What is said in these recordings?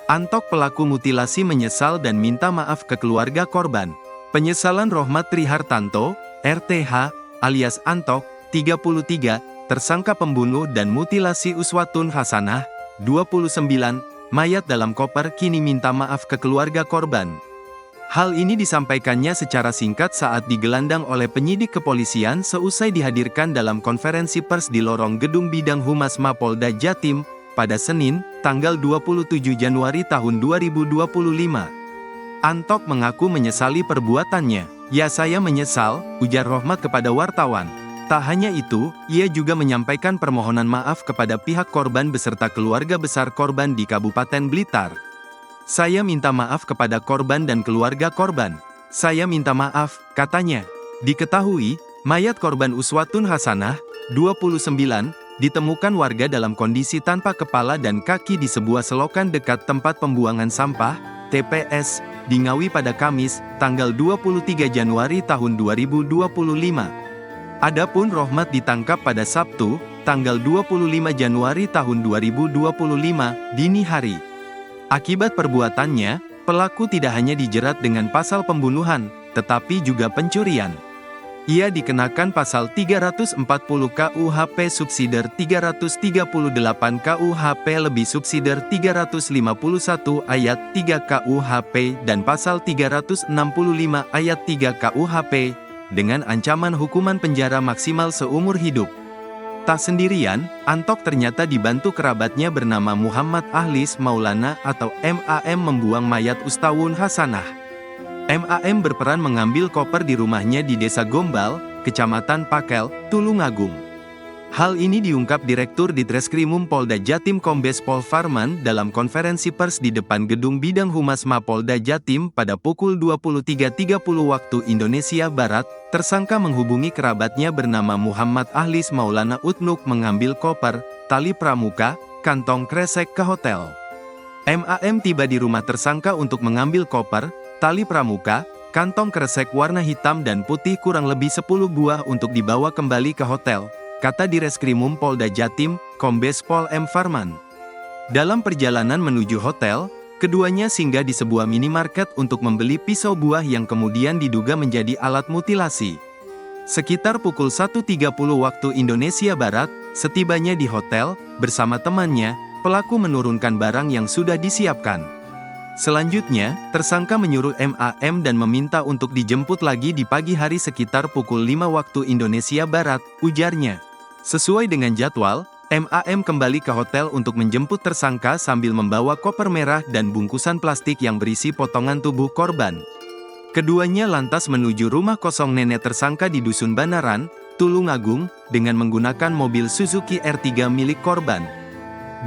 Antok pelaku mutilasi menyesal dan minta maaf ke keluarga korban. Penyesalan Rohmat Trihartanto, RTH, alias Antok, 33, tersangka pembunuh dan mutilasi Uswatun Hasanah, 29, mayat dalam koper kini minta maaf ke keluarga korban. Hal ini disampaikannya secara singkat saat digelandang oleh penyidik kepolisian seusai dihadirkan dalam konferensi pers di lorong gedung bidang Humas Mapolda Jatim, pada Senin, tanggal 27 Januari tahun 2025. Antok mengaku menyesali perbuatannya. "Ya, saya menyesal," ujar Rohmat kepada wartawan. Tak hanya itu, ia juga menyampaikan permohonan maaf kepada pihak korban beserta keluarga besar korban di Kabupaten Blitar. "Saya minta maaf kepada korban dan keluarga korban. Saya minta maaf," katanya. Diketahui, mayat korban Uswatun Hasanah, 29, ditemukan warga dalam kondisi tanpa kepala dan kaki di sebuah selokan dekat tempat pembuangan sampah, TPS, di Ngawi pada Kamis, tanggal 23 Januari tahun 2025. Adapun Rohmat ditangkap pada Sabtu, tanggal 25 Januari tahun 2025, dini hari. Akibat perbuatannya, pelaku tidak hanya dijerat dengan pasal pembunuhan, tetapi juga pencurian. Ia dikenakan pasal 340 KUHP subsider 338 KUHP lebih subsider 351 ayat 3 KUHP dan pasal 365 ayat 3 KUHP, dengan ancaman hukuman penjara maksimal seumur hidup. Tak sendirian, Antok ternyata dibantu kerabatnya bernama Muhammad Ahlis Maulana atau MAM membuang mayat Ustawun Hasanah. MAM berperan mengambil koper di rumahnya di Desa Gombal, Kecamatan Pakel, Tulungagung. Hal ini diungkap Direktur Ditreskrimum Polda Jatim Kombes Pol Farman dalam konferensi pers di depan gedung bidang Humas Mapolda Jatim pada pukul 23.30 waktu Indonesia Barat. Tersangka menghubungi kerabatnya bernama Muhammad Ahlis Maulana Utnuk mengambil koper, tali pramuka, kantong kresek ke hotel. MAM tiba di rumah tersangka untuk mengambil koper, tali pramuka, kantong kresek warna hitam dan putih kurang lebih 10 buah untuk dibawa kembali ke hotel, kata Direskrimum Polda Jatim, Kombes Pol M. Farman. Dalam perjalanan menuju hotel, keduanya singgah di sebuah minimarket untuk membeli pisau buah yang kemudian diduga menjadi alat mutilasi. Sekitar pukul 1.30 waktu Indonesia Barat, setibanya di hotel, bersama temannya, pelaku menurunkan barang yang sudah disiapkan. Selanjutnya, tersangka menyuruh MAM dan meminta untuk dijemput lagi di pagi hari sekitar pukul 5 waktu Indonesia Barat, ujarnya. Sesuai dengan jadwal, MAM kembali ke hotel untuk menjemput tersangka sambil membawa koper merah dan bungkusan plastik yang berisi potongan tubuh korban. Keduanya lantas menuju rumah kosong nenek tersangka di Dusun Banaran, Tulungagung, dengan menggunakan mobil Suzuki R3 milik korban.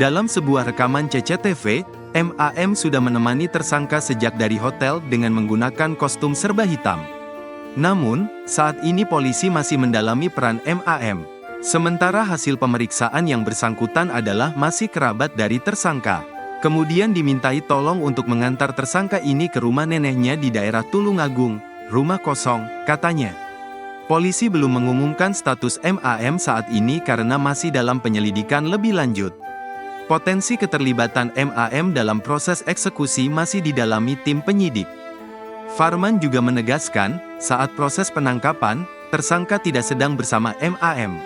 Dalam sebuah rekaman CCTV, MAM sudah menemani tersangka sejak dari hotel dengan menggunakan kostum serba hitam. Namun, saat ini polisi masih mendalami peran MAM. Sementara hasil pemeriksaan yang bersangkutan adalah masih kerabat dari tersangka. Kemudian dimintai tolong untuk mengantar tersangka ini ke rumah neneknya di daerah Tulungagung, rumah kosong, katanya. Polisi belum mengumumkan status MAM saat ini karena masih dalam penyelidikan lebih lanjut. Potensi keterlibatan MAM dalam proses eksekusi masih didalami tim penyidik. Farman juga menegaskan, saat proses penangkapan, tersangka tidak sedang bersama MAM.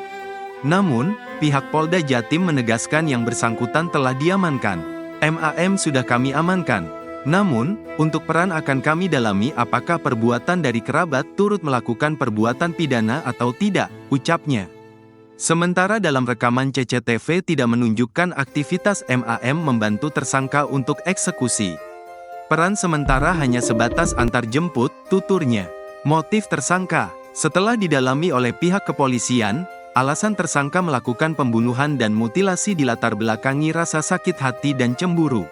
Namun, pihak Polda Jatim menegaskan yang bersangkutan telah diamankan. MAM sudah kami amankan. Namun, untuk peran akan kami dalami apakah perbuatan dari kerabat turut melakukan perbuatan pidana atau tidak, ucapnya. Sementara dalam rekaman CCTV tidak menunjukkan aktivitas MAM membantu tersangka untuk eksekusi. Peran sementara hanya sebatas antar jemput, tuturnya. Motif tersangka, setelah didalami oleh pihak kepolisian, alasan tersangka melakukan pembunuhan dan mutilasi dilatar belakangi rasa sakit hati dan cemburu.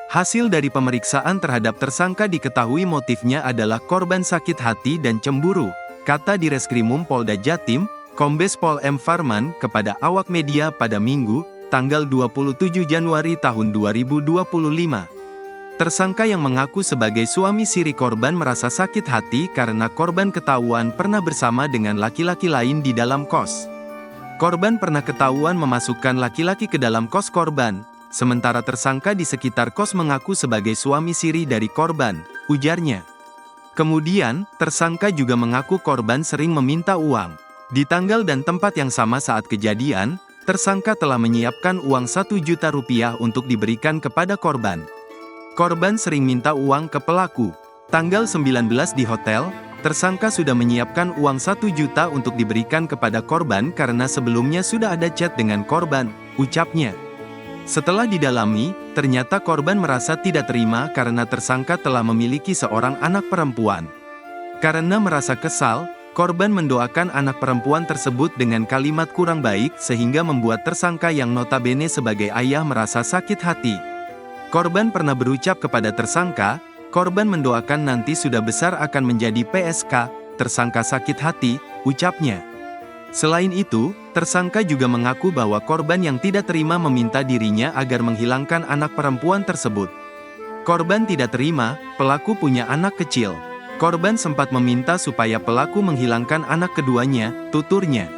Hasil dari pemeriksaan terhadap tersangka diketahui motifnya adalah korban sakit hati dan cemburu, kata Direskrimum Polda Jatim, Kombes Pol M. Farman kepada awak media pada Minggu, tanggal 27 Januari tahun 2025. Tersangka yang mengaku sebagai suami siri korban merasa sakit hati karena korban ketahuan pernah bersama dengan laki-laki lain di dalam kos. Korban pernah ketahuan memasukkan laki-laki ke dalam kos korban, sementara tersangka di sekitar kos mengaku sebagai suami siri dari korban, ujarnya. Kemudian, tersangka juga mengaku korban sering meminta uang. Di tanggal dan tempat yang sama saat kejadian, tersangka telah menyiapkan uang 1 juta rupiah untuk diberikan kepada korban. Korban sering minta uang ke pelaku. Tanggal 19 di hotel, tersangka sudah menyiapkan uang 1 juta untuk diberikan kepada korban karena sebelumnya sudah ada chat dengan korban, ucapnya. Setelah didalami, ternyata korban merasa tidak terima karena tersangka telah memiliki seorang anak perempuan. Karena merasa kesal, korban mendoakan anak perempuan tersebut dengan kalimat kurang baik sehingga membuat tersangka yang notabene sebagai ayah merasa sakit hati. Korban pernah berucap kepada tersangka, korban mendoakan nanti sudah besar akan menjadi PSK, tersangka sakit hati, ucapnya. Selain itu, tersangka juga mengaku bahwa korban yang tidak terima meminta dirinya agar menghilangkan anak perempuan tersebut. Korban tidak terima, pelaku punya anak kecil. Korban sempat meminta supaya pelaku menghilangkan anak keduanya, tuturnya.